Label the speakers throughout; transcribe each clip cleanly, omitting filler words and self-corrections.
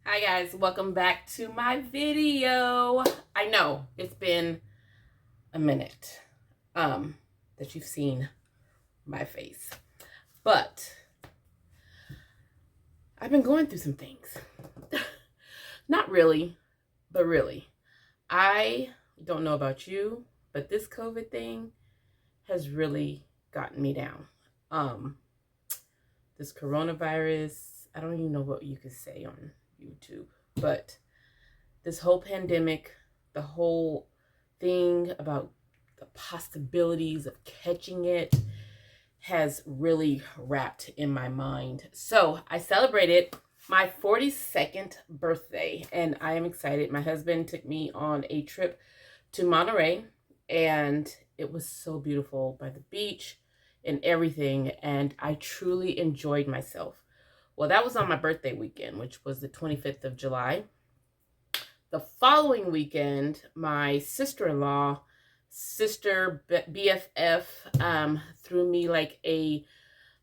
Speaker 1: Hi guys, welcome back to my video. I know it's been a minute that you've seen my face, but I've been going through some things. Not really, but really. I don't know about you, but this COVID thing has really gotten me down. This coronavirus, I don't even know what you could say on YouTube, but this whole pandemic, the whole thing about the possibilities of catching it has really wrapped in my mind. So I celebrated my 42nd birthday and I am excited. My husband took me on a trip to Monterey and it was so beautiful by the beach and everything, and I truly enjoyed myself. Well, that was on my birthday weekend, which was the 25th of July. The following weekend, my sister-in-law, BFF, threw me like a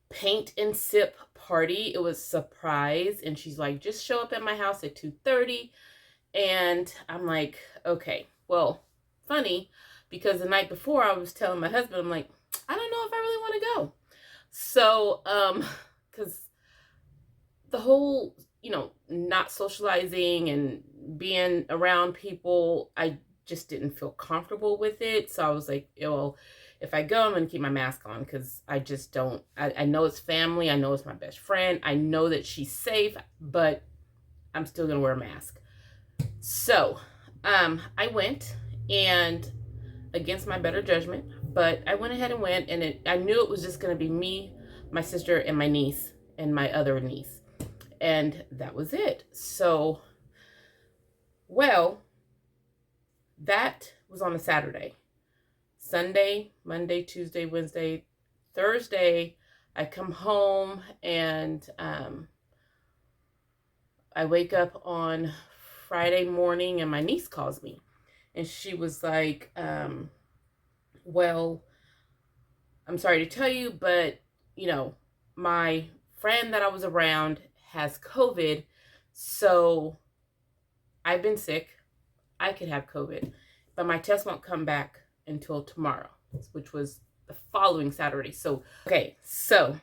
Speaker 1: paint and sip party. It was a surprise, and she's like, just show up at my house at 2:30. And I'm like, okay. Well, funny, because the night before I was telling my husband, I'm like, I don't know if I really want to go. So, because the whole, not socializing and being around people, I just didn't feel comfortable with it. So I was like, well, if I go, I'm going to keep my mask on because I just don't, I know it's family. I know it's my best friend. I know that she's safe, but I'm still going to wear a mask. So I went, and against my better judgment, but I went ahead and went, and I knew it was just going to be me, my sister, and my niece, and my other niece. And that was it. So, well, that was on a Saturday. Sunday, Monday, Tuesday, Wednesday, Thursday, I come home and I wake up on Friday morning and my niece calls me. And she was like, well, I'm sorry to tell you, but, my friend that I was around has COVID, so I've been sick. I could have COVID, but my test won't come back until tomorrow, which was the following Saturday. So, okay, so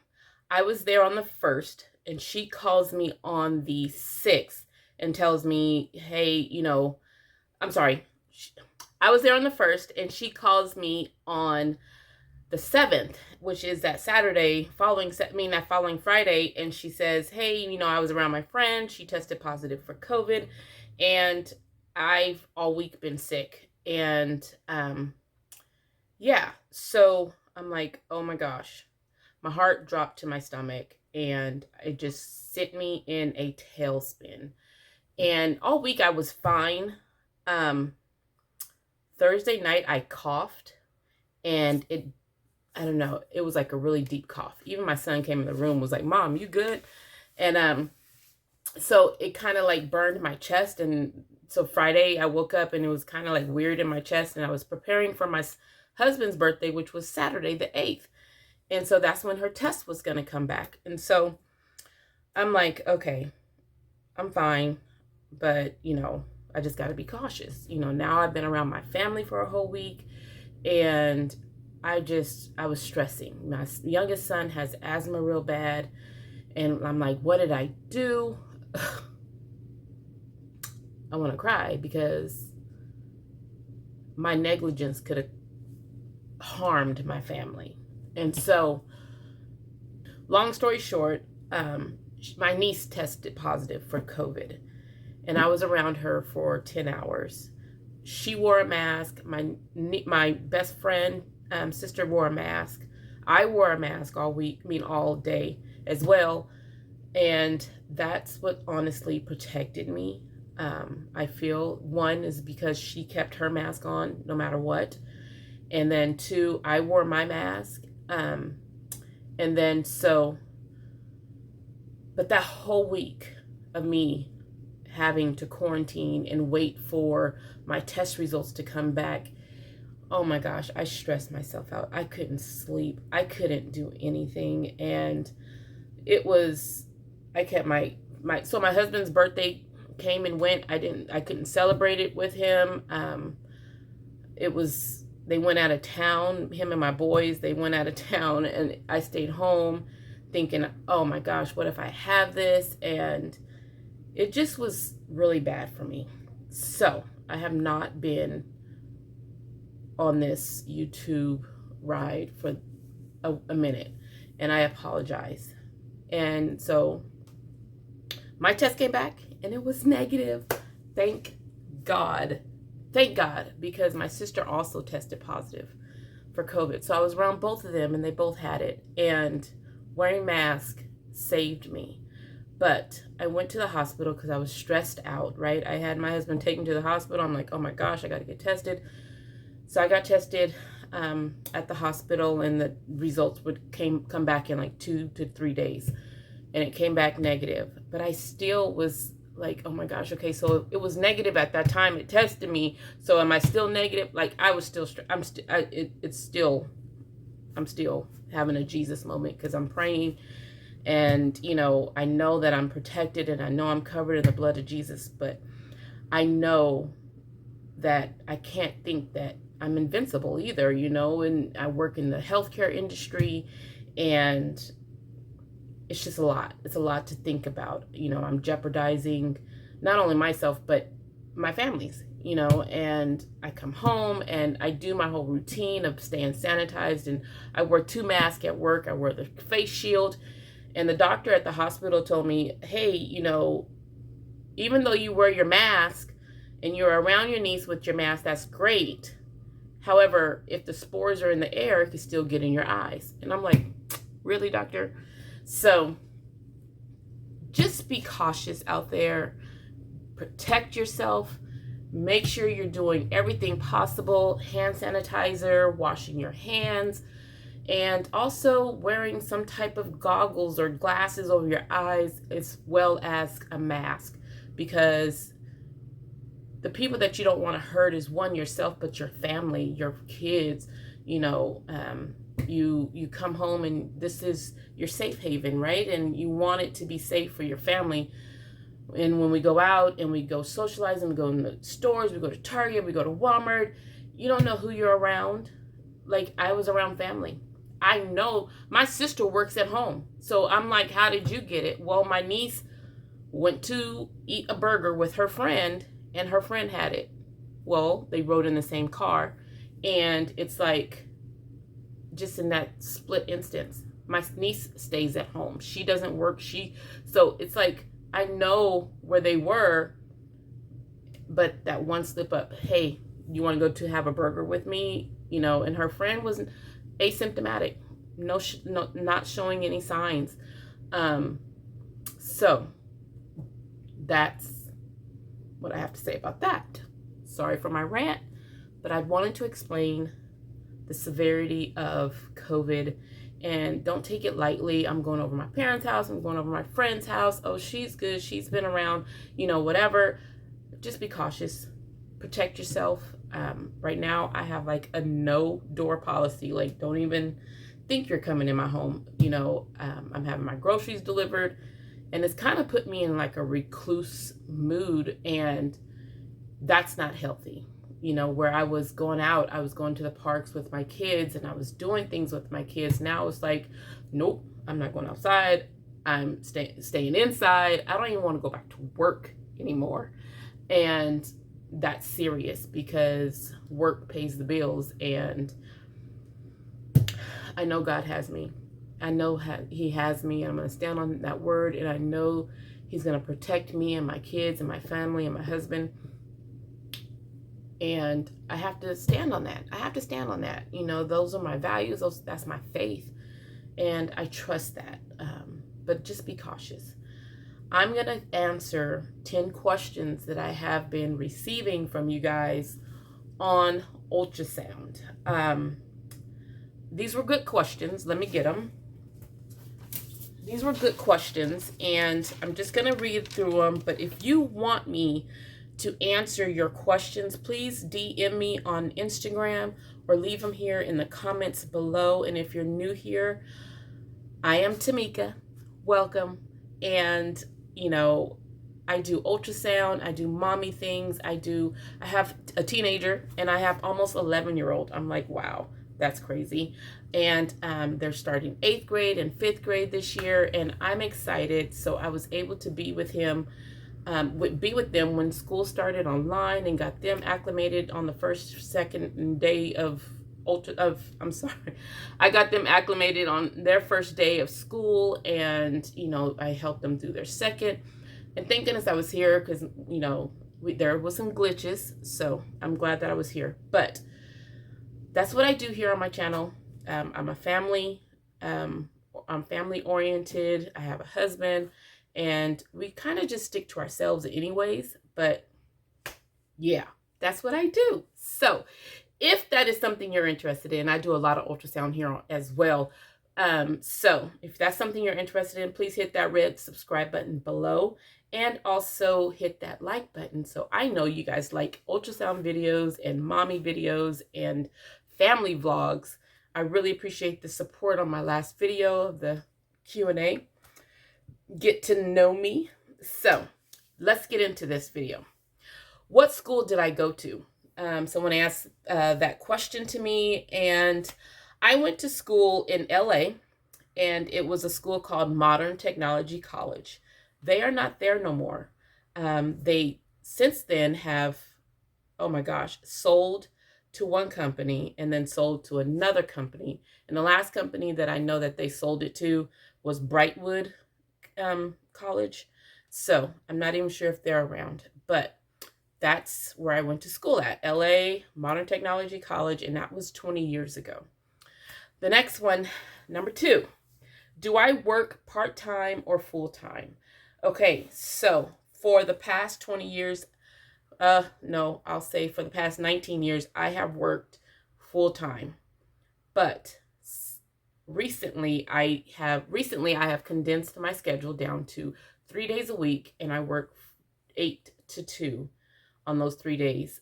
Speaker 1: I was there on the 1st, and she calls me on the 6th and tells me, hey, I'm sorry. I was there on the 1st, and she calls me on the 7th, which is that Saturday that following Friday, and she says, hey, I was around my friend, she tested positive for COVID, and I've all week been sick. And yeah, so I'm like, oh my gosh, my heart dropped to my stomach, and it just sent me in a tailspin. And all week I was fine. Thursday night I coughed, and I don't know, it was like a really deep cough. Even my son came in the room, was like, Mom, you good? And so it kind of like burned my chest. And so Friday I woke up and it was kind of like weird in my chest, and I was preparing for my husband's birthday, which was Saturday the 8th. And so that's when her test was going to come back. And so I'm like, okay, I'm fine, but I just got to be cautious. Now I've been around my family for a whole week, and I was stressing. My youngest son has asthma real bad, and I'm like, what did I do? I want to cry because my negligence could have harmed my family. And so, long story short, my niece tested positive for COVID, and I was around her for 10 hours. She wore a mask. My best friend, sister, wore a mask. I wore a mask all day as well. And that's what honestly protected me. I feel, one is because she kept her mask on no matter what. And then 2, I wore my mask. And then but that whole week of me having to quarantine and wait for my test results to come back, oh my gosh, I stressed myself out. I couldn't sleep. I couldn't do anything. And it was, I kept my husband's birthday came and went. I couldn't celebrate it with him. They went out of town, him and my boys, they went out of town, and I stayed home thinking, oh my gosh, what if I have this? And it just was really bad for me. So I have not been on this YouTube ride for a minute, and I apologize. And so my test came back and it was negative. Thank God. Thank God, because my sister also tested positive for COVID. So I was around both of them and they both had it. And wearing masks saved me. But I went to the hospital because I was stressed out, right? I had my husband taken to the hospital. I'm like, oh my gosh, I got to get tested. So I got tested at the hospital, and the results would come back in like 2 to 3 days. And it came back negative. But I still was like, oh my gosh, okay, so it was negative at that time. It tested me. So am I still negative? Like, I was still, I'm still having a Jesus moment, because I'm praying. And, you know, I know that I'm protected and I know I'm covered in the blood of Jesus, but I know that I can't think that I'm invincible either, you know, and I work in the healthcare industry, and it's just a lot. It's a lot to think about. You know, I'm jeopardizing not only myself, but my family's, you know, and I come home and I do my whole routine of staying sanitized, and I wear 2 masks at work. I wear the face shield. And the doctor at the hospital told me, hey, you know, even though you wear your mask and you're around your niece with your mask, that's great. However, if the spores are in the air, it can still get in your eyes. And I'm like, really, doctor? So just be cautious out there. Protect yourself. Make sure you're doing everything possible. Hand sanitizer, washing your hands, and also wearing some type of goggles or glasses over your eyes, as well as a mask, because the people that you don't want to hurt is, one, yourself, but your family, your kids. You know, you come home and this is your safe haven, right? And you want it to be safe for your family. And when we go out and we go socializing, we go in the stores, we go to Target, we go to Walmart, you don't know who you're around. Like, I was around family. I know my sister works at home. So I'm like, how did you get it? Well, my niece went to eat a burger with her friend, and her friend had it. Well, they rode in the same car. And it's like, just in that split instance, my niece stays at home. She doesn't work. So it's like, I know where they were, but that one slip up, hey, you want to go to have a burger with me? You know, and her friend was asymptomatic, not showing any signs. So that's what I have to say about that. Sorry for my rant, but I wanted to explain the severity of COVID, and don't take it lightly. I'm going over my parents' house. I'm going over my friend's house. Oh, she's good. She's been around, you know, whatever. Just be cautious. Protect yourself. Right now, I have like a no door policy. Like, don't even think you're coming in my home. You know, I'm having my groceries delivered, and it's kind of put me in like a recluse mood, and that's not healthy. You know, where I was going out, I was going to the parks with my kids and I was doing things with my kids. Now it's like, nope, I'm not going outside. I'm staying inside. I don't even want to go back to work anymore. And that's serious, because work pays the bills, and I know God has me. I know he has me, and I'm going to stand on that word, and I know he's going to protect me and my kids and my family and my husband. And I have to stand on that. I have to stand on that. You know, those are my values. That's my faith. And I trust that. But just be cautious. I'm going to answer 10 questions that I have been receiving from you guys on ultrasound. These were good questions. Let me get them. These were good questions, and I'm just going to read through them. But if you want me to answer your questions, please DM me on Instagram or leave them here in the comments below. And if you're new here, I am Tamika. Welcome. And, you know, I do ultrasound, I do mommy things, I have a teenager and I have almost 11-year-old. I'm like, wow, that's crazy. And they're starting 8th grade and 5th grade this year, and I'm excited. So I was able to be with him, be with them when school started online, and got them acclimated on the second day of I got them acclimated on their first day of school, and I helped them through their second. And thank goodness I was here, because there was some glitches, so I'm glad that I was here. But that's what I do here on my channel. I'm family oriented. I have a husband, and we kind of just stick to ourselves anyways. But yeah, that's what I do. So if that is something you're interested in, I do a lot of ultrasound here as well. So if that's something you're interested in, please hit that red subscribe button below, and also hit that like button. So I know you guys like ultrasound videos and mommy videos and family vlogs. I really appreciate the support on my last video of the Q&A. Get to know me. So let's get into this video. What school did I go to? Someone asked that question to me, and I went to school in LA, and it was a school called Modern Technology College. They are not there no more. They since then have, oh my gosh, sold to one company and then sold to another company. And the last company that I know that they sold it to was Brightwood College. So I'm not even sure if they're around, but that's where I went to school at, LA Modern Technology College, and that was 20 years ago. The next one, number 2, do I work part-time or full-time? Okay, so for the past 20 years, no, I'll say for the past 19 years, I have worked full-time. But recently I have condensed my schedule down to 3 days a week, and I work 8 to 2 on those 3 days.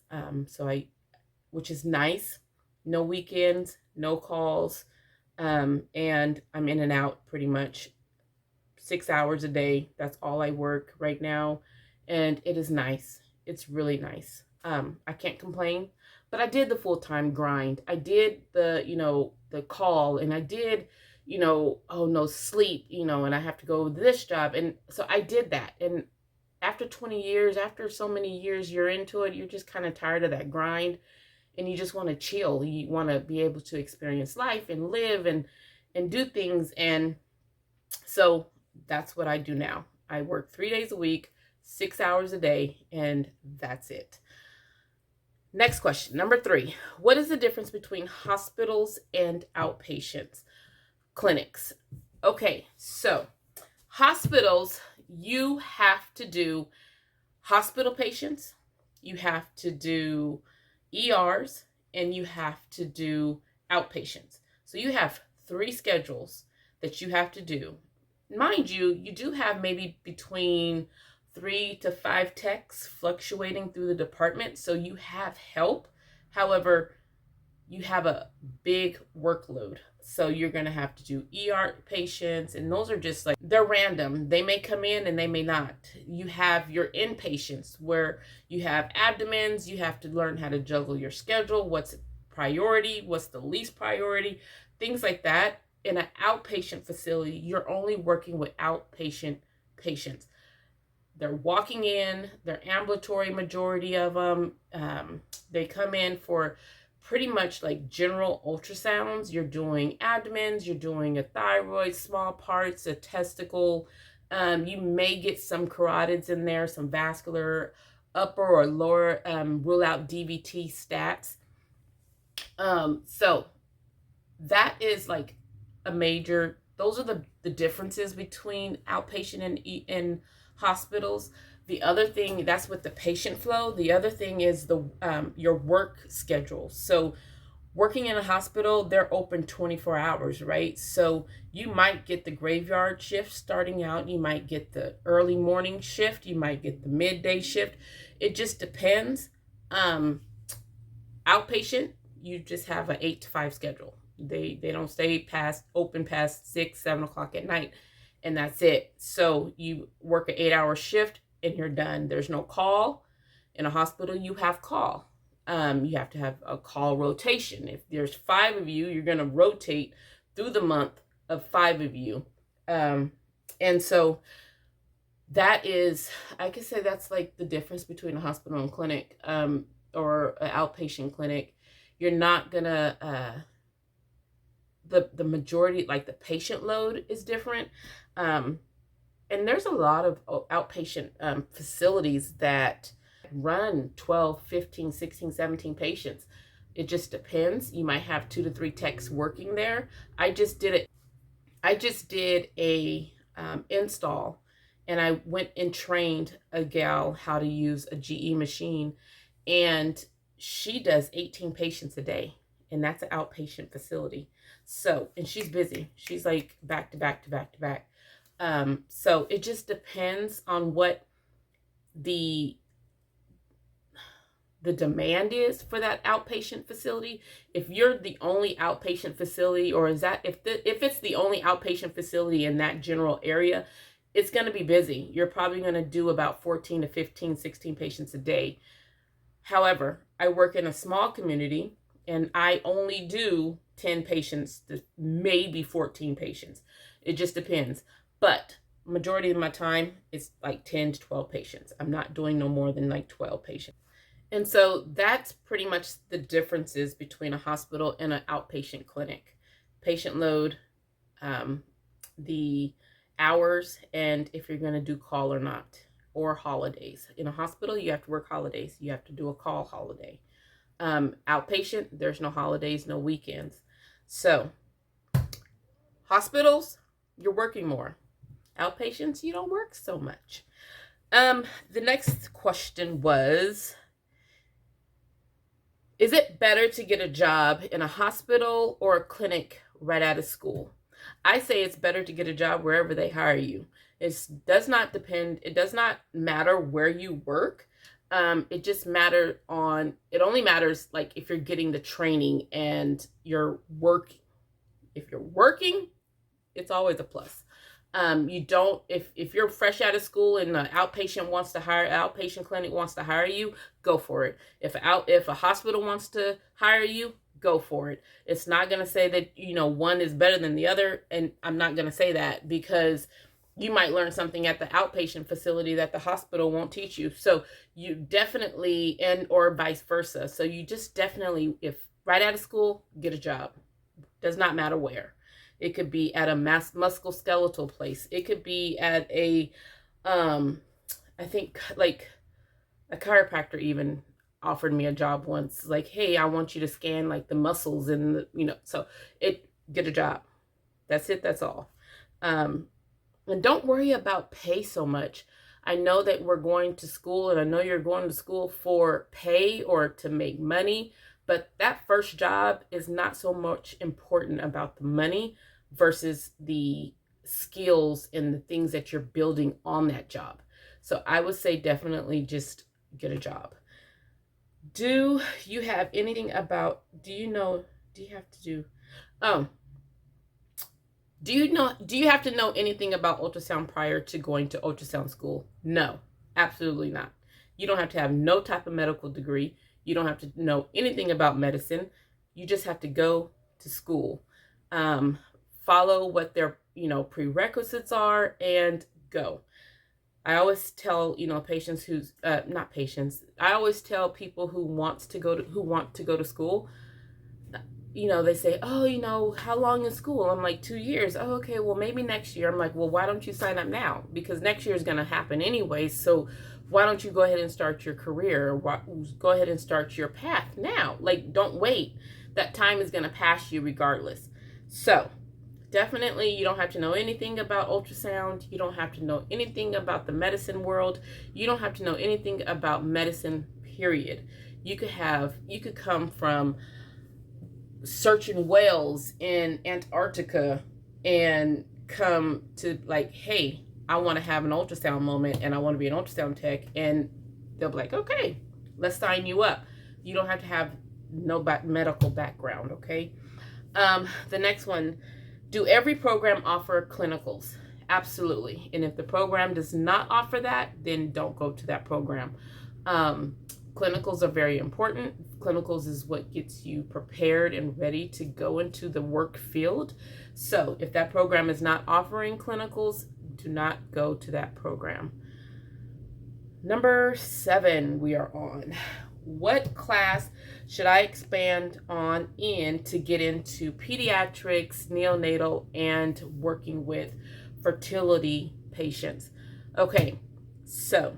Speaker 1: Which is nice. No weekends, no calls, and I'm in and out pretty much 6 hours a day. That's all I work right now, and it is nice. It's really nice. I can't complain, but I did the full-time grind. I did the call, and I did, oh no, sleep, and I have to go to this job. And so I did that. And after 20 years, after so many years you're into it, you're just kind of tired of that grind, and you just want to chill. You want to be able to experience life and live and do things. And so that's what I do now. I work 3 days a week, 6 hours a day, and that's it. Next question, number 3. What is the difference between hospitals and outpatients clinics? Okay, so hospitals, you have to do hospital patients, you have to do ERs, and you have to do outpatients. So you have 3 schedules that you have to do. Mind you, you do have maybe between 3 to 5 techs fluctuating through the department, so you have help. However, you have a big workload, so you're going to have to do ER patients, and those are just like, they're random. They may come in and they may not. You have your inpatients where you have abdomens. You have to learn how to juggle your schedule, what's priority, what's the least priority, things like that. In an outpatient facility, you're only working with outpatient patients. They're walking in, they're ambulatory, majority of them. They come in for pretty much like general ultrasounds. You're doing abdomens, you're doing a thyroid, small parts, a testicle. You may get some carotids in there, some vascular, upper or lower, rule out DVT stats. So that is like a major, those are the differences between outpatient and hospitals. The other thing, that's with the patient flow. The other thing is your work schedule. So working in a hospital, they're open 24 hours, right? So you might get the graveyard shift starting out. You might get the early morning shift. You might get the midday shift. It just depends. Outpatient, you just have an 8 to 5 schedule. They don't stay open past 6, 7 o'clock at night, and that's it. So you work an 8-hour shift, and you're done. There's no call. In a hospital, you have call. You have to have a call rotation. If there's 5 of you, you're going to rotate through the month of 5 of you. And so that is, I could say that's like the difference between a hospital and clinic, or an outpatient clinic. You're not gonna, the majority, like the patient load is different. And there's a lot of outpatient facilities that run 12, 15, 16, 17 patients. It just depends. You might have 2 to 3 techs working there. I just did a install, and I went and trained a gal how to use a GE machine, and she does 18 patients a day, and that's an outpatient facility. So, and she's busy. She's like back to back to back to back. So it just depends on what the demand is for that outpatient facility. If you're the only outpatient facility, or if it's the only outpatient facility in that general area, it's going to be busy. You're probably going to do about 14 to 15, 16 patients a day. However, I work in a small community, and I only do 10 patients to maybe 14 patients. It just depends. But majority of my time, it's like 10 to 12 patients. I'm not doing no more than like 12 patients. And so that's pretty much the differences between a hospital and an outpatient clinic. Patient load, the hours, and if you're going to do call or not, or holidays. In a hospital, you have to work holidays. You have to do a call holiday. Outpatient, there's no holidays, no weekends. So hospitals, you're working more. Outpatients, you don't work so much. The next question was, is it better to get a job in a hospital or a clinic right out of school? I say it's better to get a job wherever they hire you. It does not matter where you work. It only matters like if you're getting the training and you're working. If you're working, it's always a plus. If you're fresh out of school and an outpatient clinic wants to hire you, go for it. If a hospital wants to hire you, go for it. It's not going to say that, one is better than the other. And I'm not going to say that, because you might learn something at the outpatient facility that the hospital won't teach you. So you definitely, or vice versa. So you just definitely, if right out of school, get a job. Does not matter where. It could be at a musculoskeletal place. It could be at a, I think like a chiropractor even offered me a job once. Like, hey, I want you to scan like the muscles and so get a job. That's it. That's all. And don't worry about pay so much. I know that we're going to school, and I know you're going to school for pay or to make money, but that first job is not so much important about the money versus the skills and the things that you're building on that job. So I would say definitely just get a job. Do you have anything about, do you have to know anything about ultrasound prior to going to ultrasound school? No, absolutely not. You don't have to have no type of medical degree. You don't have to know anything about medicine. You just have to go to school. Follow what their, prerequisites are and go. I always tell, patients I always tell people who want to go to school, they say, oh, how long is school? I'm like, 2 years. Oh, okay, well, maybe next year. I'm like, well, why don't you sign up now? Because next year is going to happen anyway. So why don't you go ahead and start your career? Go ahead and start your path now. Like, don't wait. That time is going to pass you regardless. So definitely, you don't have to know anything about ultrasound. You don't have to know anything about the medicine world. You don't have to know anything about medicine, period. You could come from searching whales in Antarctica and come to like, hey, I want to have an ultrasound moment and I want to be an ultrasound tech, and they'll be like, okay, let's sign you up. You don't have to have no medical background, okay? The next one, do every program offer clinicals? Absolutely. And if the program does not offer that, then don't go to that program. Clinicals are very important. Clinicals is what gets you prepared and ready to go into the work field. So if that program is not offering clinicals, do not go to that program. Number 7 we are on. What class should I expand on to get into pediatrics, neonatal, and working with fertility patients? Okay, so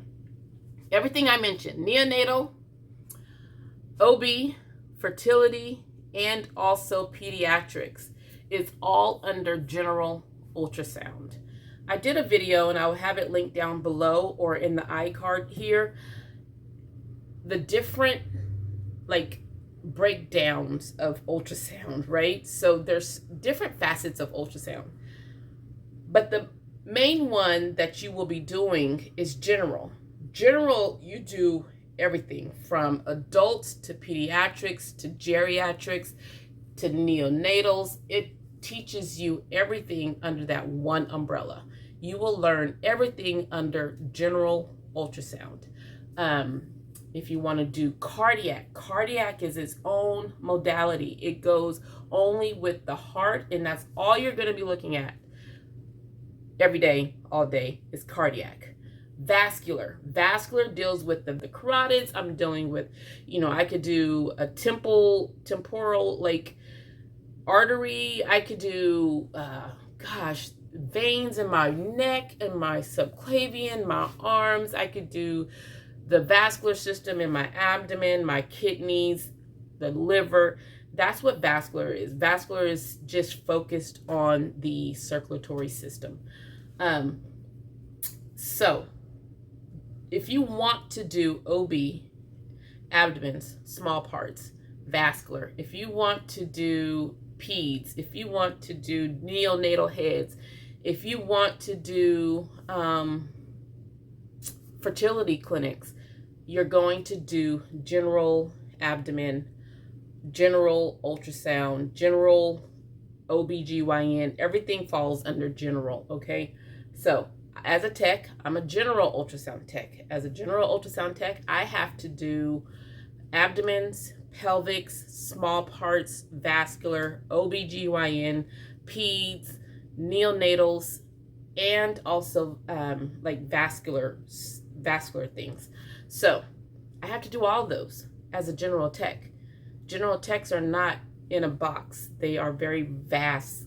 Speaker 1: everything I mentioned, neonatal, OB, fertility, and also pediatrics, is all under general ultrasound. I did a video, and I will have it linked down below or in the iCard here, the different like breakdowns of ultrasound, right? So there's different facets of ultrasound, but the main one that you will be doing is general. General, you do everything from adults to pediatrics to geriatrics to neonatals. It teaches you everything under that one umbrella. You will learn everything under general ultrasound. If you want to do cardiac is its own modality. It goes only with the heart, and that's all you're going to be looking at every day, all day, is cardiac. Vascular deals with the carotids. I'm dealing with, I could do a temporal like artery. I could do, veins in my neck and my subclavian, my arms. I could do the vascular system in my abdomen, my kidneys, the liver. That's what vascular is. Vascular is just focused on the circulatory system. So if you want to do OB, abdomens, small parts, vascular, if you want to do peds, if you want to do neonatal heads, if you want to do fertility clinics, you're going to do general abdomen, general ultrasound, general OBGYN. Everything falls under general, okay? So as a tech, I'm a general ultrasound tech. As a general ultrasound tech, I have to do abdomens, pelvics, small parts, vascular, OBGYN, peds, neonatals, and also like vascular things. So I have to do all those as a general tech. General techs are not in a box. They are very vast,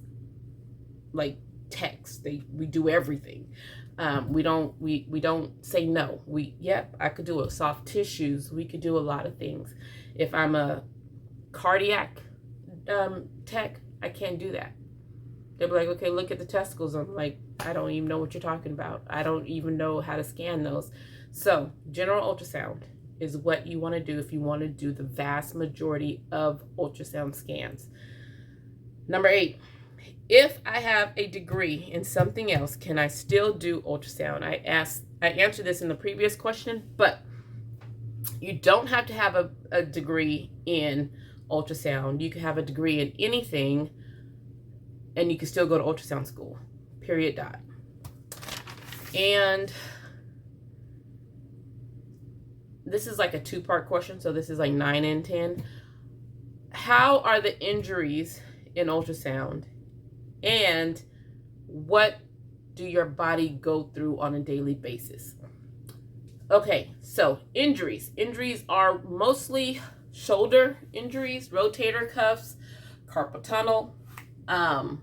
Speaker 1: like techs. We do everything. We don't say no. I could do soft tissues. We could do a lot of things. If I'm a cardiac tech, I can't do that. They'll be like, okay, look at the testicles. I'm like, I don't even know what you're talking about. I don't even know how to scan those. So general ultrasound is what you want to do if you want to do the vast majority of ultrasound scans. Number 8, if I have a degree in something else, can I still do ultrasound? I answered this in the previous question, but you don't have to have a degree in ultrasound. You can have a degree in anything, and you can still go to ultrasound school, period, dot. And this is like a 2-part question, so this is like 9 and 10. How are the injuries in ultrasound, and what do your body go through on a daily basis? Okay, so injuries. Injuries are mostly shoulder injuries, rotator cuffs, carpal tunnel, and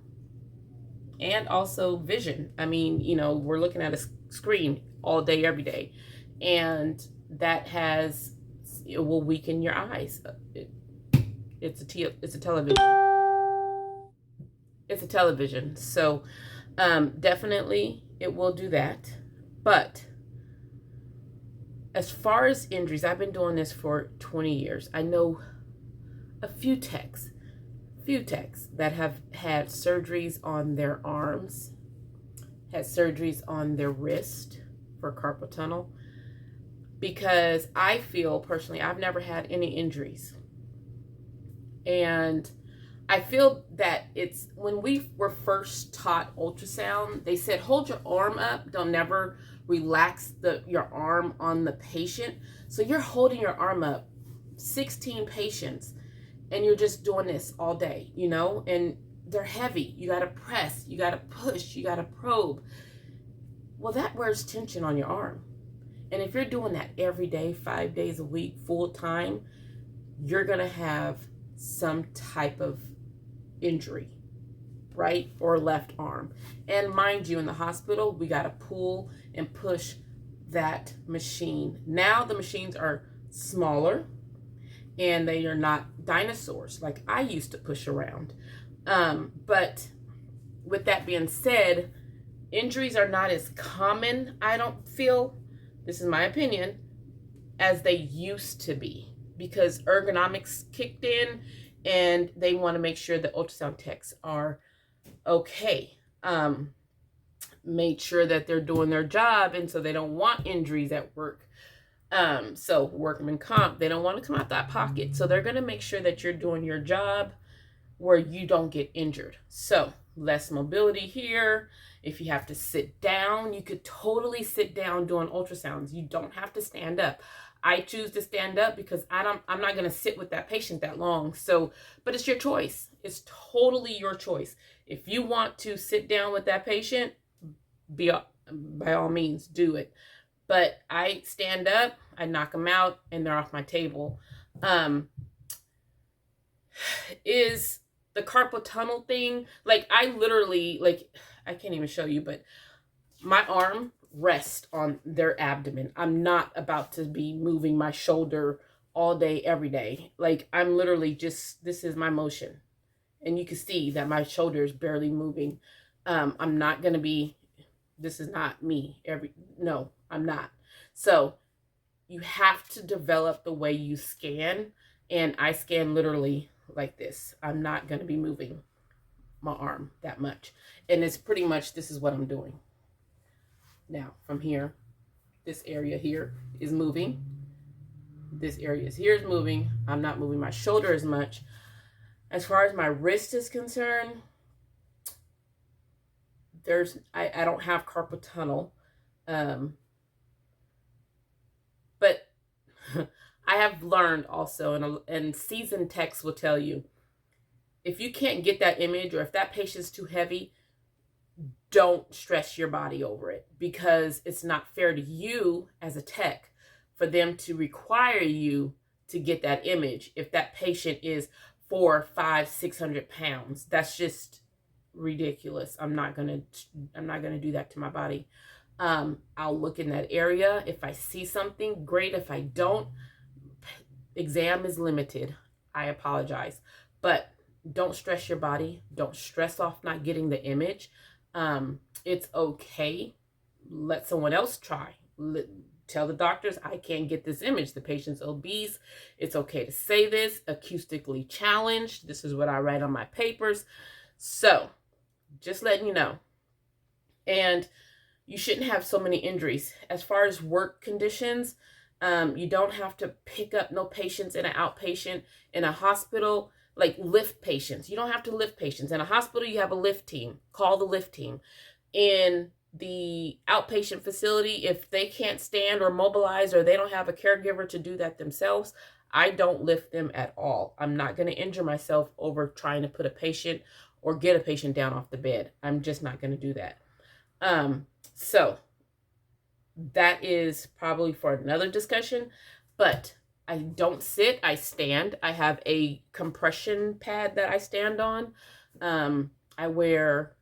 Speaker 1: also vision. I mean, we're looking at a screen all day, every day, and that it will weaken your eyes. It's a television. It's a television. So definitely it will do that. But as far as injuries, I've been doing this for 20 years. I know a few techs that have had surgeries on their arms, had surgeries on their wrist for carpal tunnel, because I feel personally I've never had any injuries. And I feel that it's when we were first taught ultrasound, they said hold your arm up, don't never relax your arm on the patient. So you're holding your arm up, 16 patients, and you're just doing this all day, you know, and they're heavy. You got to press, you got to push, you got to probe. Well, that wears tension on your arm. And if you're doing that every day, 5 days a week, full time, you're going to have some type of injury, right or left arm. And mind you, in the hospital, we got to pull and push that machine. Now the machines are smaller and they are not dinosaurs like I used to push around. But with that being said, injuries are not as common, I don't feel, this is my opinion, as they used to be, because ergonomics kicked in and they want to make sure that ultrasound techs are okay. Made sure that they're doing their job, and so they don't want injuries at work. So workman comp, they don't want to come out that pocket. So they're going to make sure that you're doing your job where you don't get injured. So less mobility here. If you have to sit down, you could totally sit down doing ultrasounds. You don't have to stand up. I choose to stand up because I'm not going to sit with that patient that long. So, but it's your choice. It's totally your choice. If you want to sit down with that patient, by all means, do it. But I stand up, I knock them out, and they're off my table. Is the carpal tunnel thing, like I literally, like I can't even show you, but my arm rests on their abdomen. I'm not about to be moving my shoulder all day, every day. Like I'm literally just, this is my motion. And you can see that my shoulder is barely moving. I'm not going to be, this is not me no, I'm not. So you have to develop the way you scan. And I scan literally like this. I'm not going to be moving my arm that much. And it's pretty much, this is what I'm doing. Now from here, this area here is moving. This area here is moving. I'm not moving my shoulder as much. As far as my wrist is concerned, I don't have carpal tunnel. But I have learned also, and seasoned techs will tell you, if you can't get that image or if that patient's too heavy, don't stress your body over it, because it's not fair to you as a tech for them to require you to get that image if that patient is 400, 500, 600 pounds. That's just ridiculous. I'm not gonna do that to my body. I'll look in that area. If I see something, great. If I don't, exam is limited. I apologize. But don't stress your body. Don't stress off not getting the image. It's okay. Let someone else try. Tell the doctors, I can't get this image. The patient's obese. It's okay to say this. Acoustically challenged. This is what I write on my papers. So, just letting you know. And you shouldn't have so many injuries. As far as work conditions, you don't have to pick up no patients in an outpatient. In a hospital, like lift patients. You don't have to lift patients. In a hospital, you have a lift team. Call the lift team. In the outpatient facility, if they can't stand or mobilize, or they don't have a caregiver to do that themselves, I don't lift them at all. I'm not going to injure myself over trying to put a patient or get a patient down off the bed. I'm just not going to do that. So that is probably for another discussion, but I don't sit, I stand. I have a compression pad that I stand on. I wear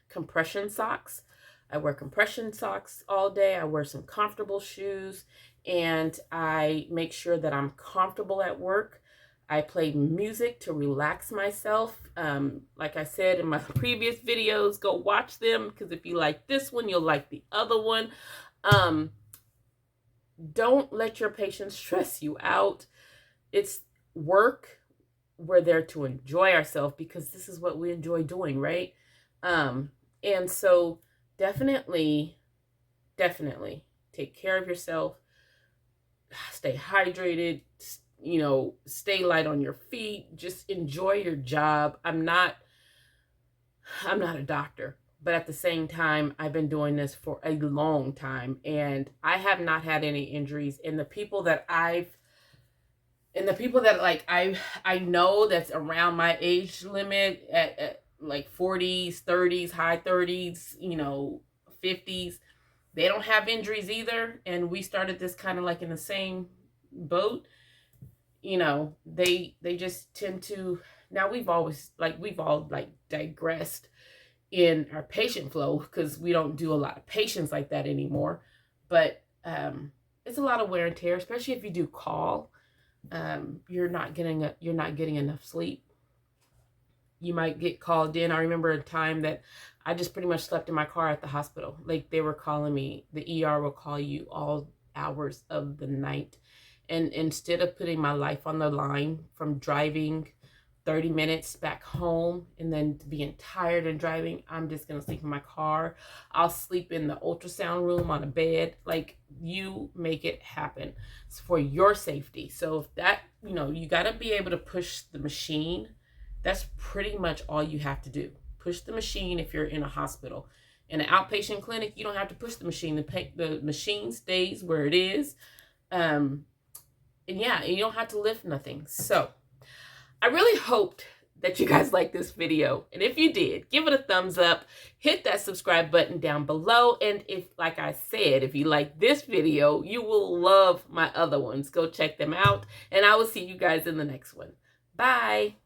Speaker 1: compression socks. I wear compression socks all day. I wear some comfortable shoes, and I make sure that I'm comfortable at work. I play music to relax myself. Like I said in my previous videos, go watch them, because if you like this one, you'll like the other one. Don't let your patients stress you out. It's work. We're there to enjoy ourselves, because this is what we enjoy doing, right? And so definitely take care of yourself. Stay hydrated. you know, stay light on your feet, just enjoy your job. I'm not a doctor, but at the same time, I've been doing this for a long time and I have not had any injuries. And the people that like I know that's around my age limit at like 40s, 30s, high 30s, you know, 50s, they don't have injuries either. And we started this kind of like in the same boat. You know, they just tend to, now we've all like digressed in our patient flow because we don't do a lot of patients like that anymore. But it's a lot of wear and tear, especially if you do call. You're not getting enough sleep. You might get called in. I remember a time that I just pretty much slept in my car at the hospital. Like they were calling me, the ER will call you all hours of the night. And instead of putting my life on the line from driving 30 minutes back home and then being tired and driving, I'm just going to sleep in my car. I'll sleep in the ultrasound room on a bed. Like, you make it happen. It's for your safety. So if that, you know, you got to be able to push the machine. That's pretty much all you have to do. Push the machine if you're in a hospital. In an outpatient clinic, you don't have to push the machine. The machine stays where it is. And yeah, you don't have to lift nothing. So I really hoped that you guys liked this video. And if you did, give it a thumbs up, hit that subscribe button down below. And if, like I said, if you like this video, you will love my other ones. Go check them out. And I will see you guys in the next one. Bye.